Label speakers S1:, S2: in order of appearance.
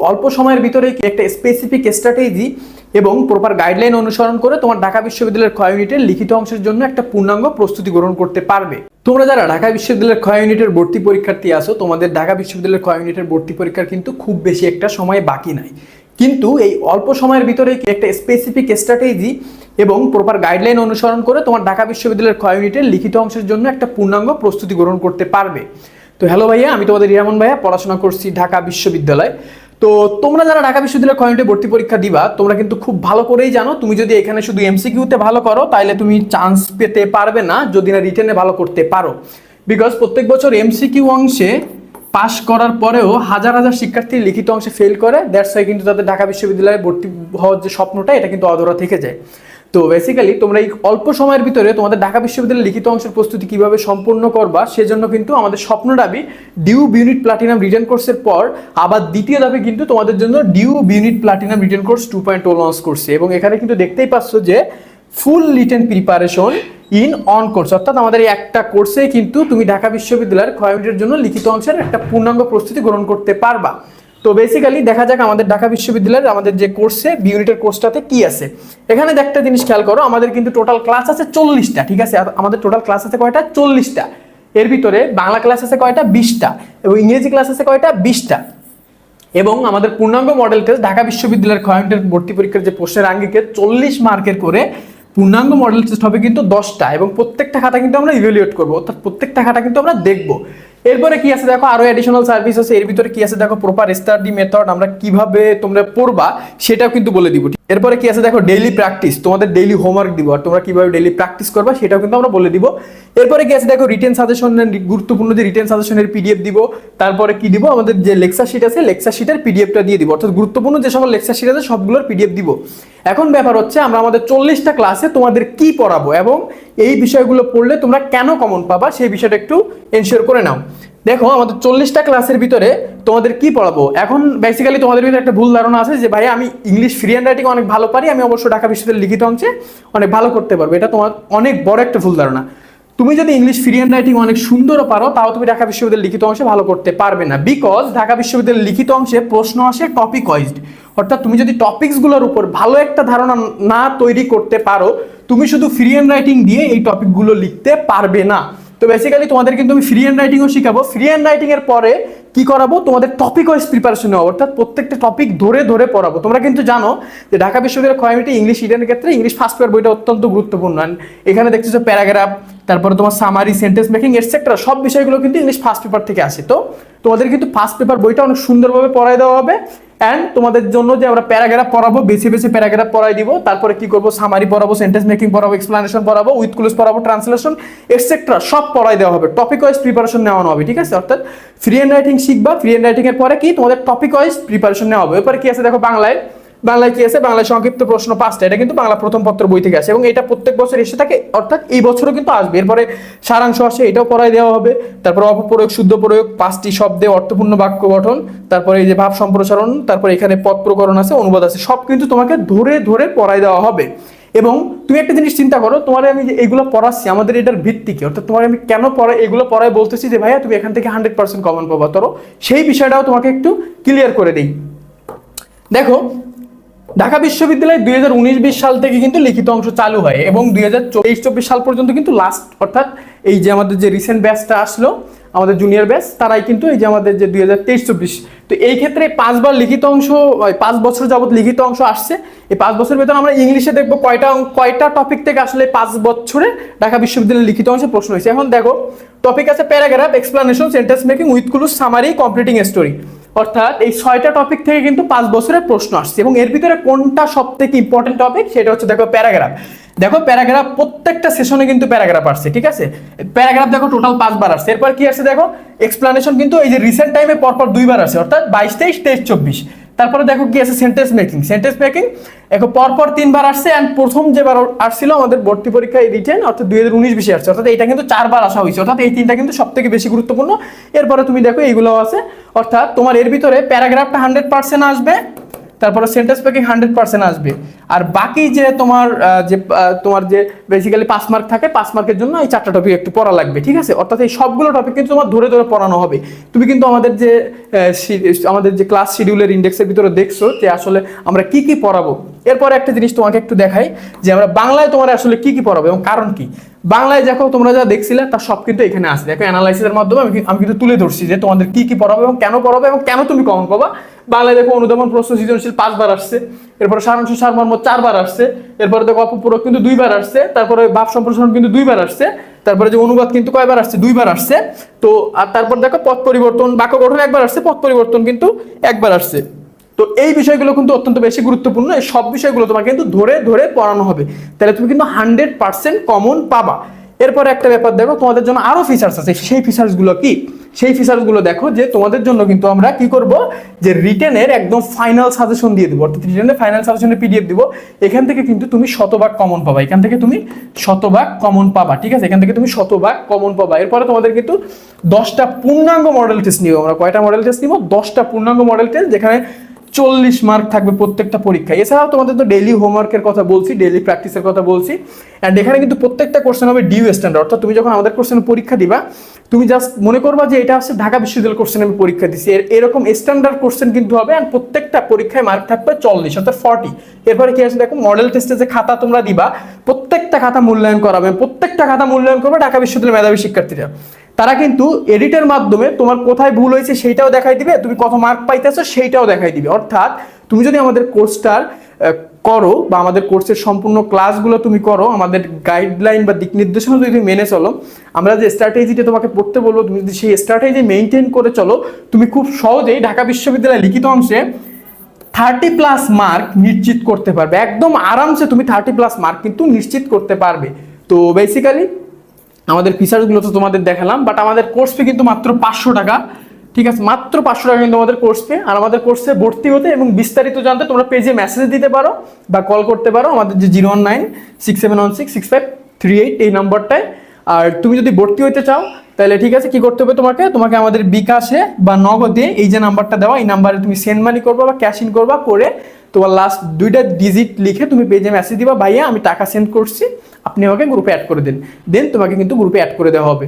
S1: অল্প সময়ের ভিতরে একটা স্পেসিফিক স্ট্র্যাটেজি এবং প্রপার গাইডলাইন অনুসরণ করে তোমার ঢাকা বিশ্ববিদ্যালয়ের ক্ষয় ইউনিটের লিখিত অংশের জন্য একটা পূর্ণাঙ্গ প্রস্তুতি গ্রহণ করতে পারবে। তোমরা যারা ঢাকা বিশ্ববিদ্যালয়ের ক্ষয় ইউনিটের ভর্তি পরীক্ষার্থী আছো, তোমাদের ঢাকা বিশ্ববিদ্যালয়ের ক্ষয় ইউনিটের ভর্তি পরীক্ষার কিন্তু খুব বেশি একটা সময় বাকি নাই, কিন্তু এই অল্প সময়ের ভিতরে একটা স্পেসিফিক স্ট্র্যাটেজি এবং প্রপার গাইডলাইন অনুসরণ করে তোমার ঢাকা বিশ্ববিদ্যালয়ের ক্ষয় ইউনিটের লিখিত অংশের জন্য একটা পূর্ণাঙ্গ প্রস্তুতি গ্রহণ করতে পারবে। তো হ্যালো ভাইয়া, আমি তোমাদের রিয়ামন ভাইয়া, পড়াশোনা করছি ঢাকা বিশ্ববিদ্যালয়। তো তোমরা যারা ঢাকা বিশ্ববিদ্যালয়ের ক্ষয় ইউনিটে ভর্তি পরীক্ষা দিবা, তোমরা কিন্তু খুব ভালো করেই জানো তুমি যদি এখানে শুধু এমসিকিউতে ভালো করো তাহলে তুমি চান্স পেতে পারবে না যদি না রিটেনে ভালো করতে পারো। বিকজ প্রত্যেক বছর এমসিকিউ অংশে পাস করার পরেও হাজার হাজার শিক্ষার্থী লিখিত অংশে ফেল করে, দ্যাটস ওয়াই কিন্তু তাদের ঢাকা বিশ্ববিদ্যালয়ে ভর্তি হওয়ার যে স্বপ্নটা এটা কিন্তু অধরা থেকে যায়। তো বেসিক্যালি তোমরা এই অল্প সময়ের ভিতরে তোমাদের ঢাকা বিশ্ববিদ্যালয়ের লিখিত অংশের প্রস্তুতি কিভাবে সম্পূর্ণ করবা সেজন্য কিন্তু আমাদের স্বপ্ন দাবি ডিউ ইউনিট প্লাটিনাম রিটেন কোর্সের পর আবার দ্বিতীয় ধাপে কিন্তু তোমাদের জন্য due unit platinum written course 2.0 launch করছে, এবং এখানে কিন্তু দেখতেই পাচ্ছ যে full written preparation in on course, অর্থাৎ আমাদের এই একটা কোর্সে কিন্তু তুমি ঢাকা বিশ্ববিদ্যালয়ের ক্ষয় ইউনিটের জন্য লিখিত অংশের একটা পূর্ণাঙ্গ প্রস্তুতি গ্রহণ করতে পারবা। তো বেসিক্যালি দেখা যাক আমাদের ঢাকা বিশ্ববিদ্যালয়ের আমাদের যে কোর্সে বি ইউনিটের কোর্সটাতে কি আছে। এখানে একটা জিনিস খেয়াল করো, আমাদের কিন্তু টোটাল ক্লাস আছে 40টা, ঠিক আছে? আমাদের টোটাল ক্লাস আছে কয়টা? 40টা। এর ভিতরে বাংলা ক্লাস আছে কয়টা? 20টা, এবং ইংরেজি ক্লাস আছে কয়টা? 20টা। এবং আমাদের পূর্ণাঙ্গ মডেল টেস্ট ঢাকা বিশ্ববিদ্যালয়ের ক্ষয় ইউনিটের ভর্তি পরীক্ষার যে প্রশ্নের আঙ্গিকে 40 মার্কের করে পূর্ণাঙ্গ মডেল টেস্ট হবে কিন্তু 10টা, এবং প্রত্যেকটা খাতা কিন্তু আমরা ইভ্যালুয়েট করবো, অর্থাৎ প্রত্যেকটা খাতা কিন্তু আমরা দেখবো। এরপরে কি আছে দেখো, আরো অ্যাডিশনাল সার্ভিস আছে। এর ভিতরে কি আছে দেখো, প্রপার স্টাডি মেথড, আমরা কিভাবে তোমরা পড়বা সেটাও কিন্তু বলে দিব। এরপরে কি আছে দেখো, ডেইলি প্র্যাকটিস, তোমাদের ডেইলি হোমওয়ার্ক দিব, আর তোমরা কিভাবে ডেইলি প্র্যাকটিস করবা সেটাও কিন্তু আমরা বলে দিব। এরপরে কি আছে দেখো, রিটেন সাজেশন, গুরুত্বপূর্ণ যে রিটেন সাজেশনের পিডিএফ দিব। তারপরে কি দিব, আমাদের যে লেকচার শিট আছে লেকচার শিটের পিডিএফটা দিয়ে দিব, অর্থাৎ গুরুত্বপূর্ণ যে সকল লেকচার শিট আছে সবগুলোর পিডিএফ দিব। এখন ব্যাপার হচ্ছে আমরা আমাদের 40টা ক্লাসে তোমাদের কি পড়াবো এবং এই বিষয়গুলো পড়লে তোমরা কেন কমন পাবা সেই বিষয়টা একটু এনশিওর করে নাও। দেখো, আমাদের 40টা ক্লাসের ভিতরে তোমাদের কি পড়াবো। এখন বেসিক্যালি তোমাদের ভিতরে একটা ভুল ধারণা আছে যে ভাই আমি ইংলিশ ফ্রি হ্যান্ড রাইটিং অনেক ভালো পারি, আমি অবশ্যই ঢাকা বিশ্ববিদ্যালয়ের লিখিত অংশে অনেক ভালো করতে পারবো। এটা তোমার অনেক বড় একটা ভুল ধারণা। তুমি যদি ইংলিশ ফ্রি হ্যান্ড রাইটিং অনেক সুন্দরও পারো, তাও তুমি ঢাকা বিশ্ববিদ্যালয়ের লিখিত অংশে ভালো করতে পারবে না, বিকজ ঢাকা বিশ্ববিদ্যালয়ের লিখিত অংশে প্রশ্ন আসে টপিক ওয়াইজড। অর্থাৎ তুমি যদি টপিকসগুলোর উপর ভালো একটা ধারণা না তৈরি করতে পারো, তুমি শুধু ফ্রি হ্যান্ড রাইটিং দিয়ে এই টপিকগুলো লিখতে পারবে না। তো বেসিক্যালি তোমাদের কিন্তু আমি ফ্রি হ্যান্ড রাইটিংও শিখাবো। ফ্রি হ্যান্ড রাইটিং এর পরে কি করাবো, তোমাদের টপিক ওয়াইজ প্রিপারেশন নেওয়া, অর্থাৎ প্রত্যেকটা টপিক ধরে ধরে পড়াবো। তোমরা কিন্তু জানো যে ঢাকা বিশ্ববিদ্যালয়ের ক্ষয় ইউনিটে ইংলিশ রিটেনের ক্ষেত্রে ইংলিশ ফার্স্ট পেপার বইটা অত্যন্ত গুরুত্বপূর্ণ। এখানে দেখতেছো প্যারাগ্রাফ, তারপরে তোমার সামারি, সেন্টেন্স মেকিং এটসেট্রা সব বিষয়গুলো কিন্তু ইংলিশ ফার্স্ট পেপার থেকে আসে। তো তোমাদের কিন্তু ফার্স্ট পেপার বইটা অনেক সুন্দরভাবে পড়াই দেওয়া হবে। অ্যান্ড তোমাদের জন্য যে আমরা প্যারাগ্রাফ পড়াবো, বেছে বেছে প্যারাগ্রাফ পড়াই দিব। তারপরে কি করবো, সামারি পড়াবো, সেন্টেন্স মেকিং পড়াবো, এক্সপ্লানেশন পড়াবো, উইথ ক্লুজ পড়াবো, ট্রান্সলেশন এটসেট্রা সব পড়াই দেওয়া হবে। টপিক ওয়াইজ প্রিপারেশন নেওয়ানো হবে, ঠিক আছে? অর্থাৎ ফ্রি হ্যান্ড রাইটিং শিখবা, ফ্রি হ্যান্ড রাইটিং এর পরে কি তোমাদের টপিক ওয়াইজ প্রিপারেশন নেওয়া হবে। এরপরে কি আছে দেখো, বাংলায় কি আছে, বাংলায় সংক্ষিপ্ত প্রশ্ন 5টা, এটা কিন্তু বাংলা প্রথম পত্র বই থেকে আসে এবং এটা প্রত্যেক বছর এসে থাকে, অর্থাৎ এই বছরও কিন্তু আসবে। এরপরে সারাংশ আসে, এটাও পড়াই দেওয়া হবে। তারপর অপপ্রয়োগ, শুদ্ধ প্রয়োগ, 5টি শব্দে অর্থপূর্ণ বাক্য গঠন, তারপরে এই যে ভাব সম্প্রসারণ, তারপরে এখানে পদ প্রকরণ আছে, অনুবাদ আছে, সব কিন্তু তোমাকে ধরে ধরে পড়াই দেওয়া হবে। এবং তুমি একটা জিনিস চিন্তা করো, তোমার আমি যে এইগুলো পড়াচ্ছি আমাদের এটার ভিত্তি কি, অর্থাৎ তোমার আমি কেন এগুলো পড়াই বলতেছি যে ভাইয়া তুমি এখান থেকে 100% কমন পাবা, ধরো সেই বিষয়টাও তোমাকে একটু ক্লিয়ার করে দিই। দেখো, ঢাকা বিশ্ববিদ্যালয় 2019-20 সাল থেকে কিন্তু লিখিত অংশ চালু হয় এবং 2023-24 সাল পর্যন্ত কিন্তু লাস্ট, অর্থাৎ এই যে আমাদের যে রিসেন্ট ব্যাচটা আসলো আমাদের জুনিয়র ব্যাচ, তারাই কিন্তু এই যে আমাদের যে 2023-24, তো এই ক্ষেত্রে 5 বার লিখিত অংশ, 5 বছর যাবত লিখিত অংশ আসছে। এই 5 বছরের ভেতরে আমরা ইংলিশে দেখবো কয়টা টপিক থেকে আসলে 5 বছরে ঢাকা বিশ্ববিদ্যালয়ের লিখিত অংশে প্রশ্ন হয়েছে। এখন দেখো, টপিক আছে paragraph, explanation, sentence making, with clues, summary, completing story, অর্থাৎ এই 6টা টপিক থেকে কিন্তু 5 বছরের প্রশ্ন আসছে। এবং এর ভিতরে কোনটা সবথেকে ইম্পর্টেন্ট টপিক সেটা হচ্ছে দেখো প্যারাগ্রাফ। দেখো প্যারাগ্রাফ প্রত্যেকটা সেশনে কিন্তু প্যারাগ্রাফ আসছে, ঠিক আছে? প্যারাগ্রাফ দেখো টোটাল 5 বার আসছে। এরপর কি আসছে দেখো, এক্সপ্লানেশন কিন্তু এই যে রিসেন্ট টাইমে পরপর 2 বার আসছে, অর্থাৎ 22-23, 23-24। তারপরে দেখো কি আছে, সেন্টেন্স মেকিং দেখো পরপর 3 বার আসছে। অ্যান্ড প্রথম যেবার আসছিল আমাদের ভর্তি পরীক্ষায় রিটেন, অর্থাৎ 2019-20 আসছে, অর্থাৎ এটা কিন্তু 4 বার আসা হয়েছে, অর্থাৎ এই 3টা কিন্তু সব থেকে বেশি গুরুত্বপূর্ণ। এরপরে তুমি দেখো এইগুলো আছে, অর্থাৎ তোমার এর ভিতরে প্যারাগ্রাফটা 100% আসবে, তারপরে সেন্টেন্স মেকিং 100% আসবে, আর বাকি যে তোমার যে বেসিক্যালি 5 মার্ক থাকে, 5 মার্কের জন্য এই 4টা টপিক একটু পড়া লাগবে, ঠিক আছে? অর্থাৎ এই সবগুলো টপিক কিন্তু তোমার ধরে ধরে পড়ানো হবে। তুমি কিন্তু আমাদের যে ক্লাস শিডিউলের ইন্ডেক্সের ভিতরে দেখছো যে আসলে আমরা কি কি পড়াবো। এরপরে একটা জিনিস তোমাকে একটু দেখাই যে আমরা বাংলায় তোমার আসলে কি কি পড়াবো এবং কারণ কি। বাংলায় দেখো তোমরা যা দেখছিলে তার সব কিন্তু এখানে আছে। দেখো অ্যানালাইসিসের মাধ্যমে আমি কিন্তু তুলে ধরছি যে তোমাদের কি কি পড়াবো এবং কেন তুমি কমন পাবা। বাংলায় দেখো অনুধাবন, প্রশ্ন, সৃজনশীল 5 বার আসছে, এরপরে সারাংশ, সারমর্ম 4 বার আসছে, এরপরে দেখো অপপূরক কিন্তু 2 বার আসছে, তারপরে ভাব সম্প্রসারণ কিন্তু 2 বার আসছে, তারপরে যে অনুবাদ কিন্তু কয়বার আসছে, 2 বার আসছে। তো আর তারপর দেখো পদ পরিবর্তন, বাক্য গঠন 1 বার আসছে, পদ পরিবর্তন কিন্তু 1 বার আসছে। তো এই বিষয়গুলো কিন্তু অত্যন্ত বেশি গুরুত্বপূর্ণ। এই সব বিষয়গুলো তোমাকে কিন্তু ধরে ধরে পড়ানো হবে, তাহলে তুমি কিন্তু 100% কমন পাবা। এরপরে একটা ব্যাপার দেখো, তোমাদের জন্য আরো ফিচার্স আছে। সেই ফিচার্সগুলো কি? সেই ফিচার্সগুলো দেখো যে তোমাদের জন্য কিন্তু আমরা কি করব, যে রিটেনের একদম ফাইনাল সাজেশন দিয়ে দেবো, অর্থাৎ রিটেনের ফাইনাল সাজেশনের পিডিএফ দিব। এখান থেকে কিন্তু তুমি শতভাগ কমন পাবা, এখান থেকে তুমি শতভাগ কমন পাবা, ঠিক আছে? এখান থেকে তুমি শতভাগ কমন পাবা। এরপরে তোমাদের কিন্তু 10টা পূর্ণাঙ্গ মডেল টেস্ট নিব আমরা। কয়টা মডেল টেস্ট নিব? 10টা পূর্ণাঙ্গ মডেল টেস্ট, যেখানে 40 মার্ক থাকবে প্রত্যেকটা পরীক্ষায়। এছাড়াও তোমাদের তো ডেইলি হোমওয়ার্কের কথা বলছি, ডেইলি প্র্যাকটিসের কথা বলছি। অ্যান্ড এখানে কিন্তু প্রত্যেকটা কোশ্চেন হবে ডিউ স্ট্যান্ডার্ড, অর্থাৎ তুমি যখন আমাদের কোশ্চেনের পরীক্ষা দিবা, তুমি জাস্ট মনে করবা যে এটা হচ্ছে ঢাকা বিশ্ববিদ্যালয় কোশ্চেন আমি পরীক্ষা দিচ্ছি, এরকম স্ট্যান্ডার্ড কোশ্চেন কিন্তু হবে। অ্যান্ড প্রত্যেকটা পরীক্ষায় মার্ক থাকবে 40, অর্থাৎ 40। এরপরে কি আছে দেখো, মডেল টেস্টে যে খাতা তোমরা দিবা, প্রত্যেকটা খাতা মূল্যায়ন করাবে, প্রত্যেকটা খাতা মূল্যায়ন করবে ঢাকা বিশ্ববিদ্যালয়ের মেধাবী শিক্ষার্থীরা। তারা কিন্তু এডিটের মাধ্যমে তোমার কোথায় ভুল হয়েছে সেইটাও দেখাই দিবে, তুমি কত মার্ক পাইতেছো সেইটাও দেখাই দিবে। অর্থাৎ তুমি যদি আমাদের কোর্সটার করো বা আমাদের কোর্সের সম্পূর্ণ ক্লাসগুলো তুমি করো, আমাদের গাইডলাইন বা দিক নির্দেশনা যদি তুমি মেনে চলো, আমরা যে স্ট্র্যাটেজিটা তোমাকে পড়তে বলবো, তুমি যদি সেই স্ট্র্যাটেজি মেনটেন করে চলো, তুমি খুব সহজেই ঢাকা বিশ্ববিদ্যালয়ের লিখিত অংশে 30+ মার্ক নিশ্চিত করতে পারবে। একদম আরামসে তুমি 30+ মার্ক কিন্তু নিশ্চিত করতে পারবে। তো বেসিক্যালি আমাদের ফিচার্সগুলো তো তোমাদের দেখালাম, বাট আমাদের কোর্স ফি কিন্তু মাত্র 500 টাকা, ঠিক আছে? মাত্র 500 টাকা কিন্তু আমাদের কোর্স ফি। আর আমাদের কোর্সে ভর্তি হতে এবং বিস্তারিত জানতে তোমরা পেজে মেসেজ দিতে পারো বা কল করতে পারো আমাদের যে 01967166538 এই নাম্বারটায়। আর তুমি যদি ভর্তি হতে চাও তাহলে ঠিক আছে, কি করতে হবে তোমাকে আমাদের বিকাশে বা নগদে এই যে নাম্বারটা দেওয়া, এই নাম্বারে তুমি সেন্ড মানি করবা বা ক্যাশ ইন করবা, করে তোমার লাস্ট 2টা ডিজিট লিখে তুমি পেজে মেসেজ দিবা, ভাইয়া আমি টাকা সেন্ড করছি, আপনি আমাকে গ্রুপে অ্যাড করে দেন। দেন তোমাকে কিন্তু গ্রুপে অ্যাড করে দেওয়া হবে।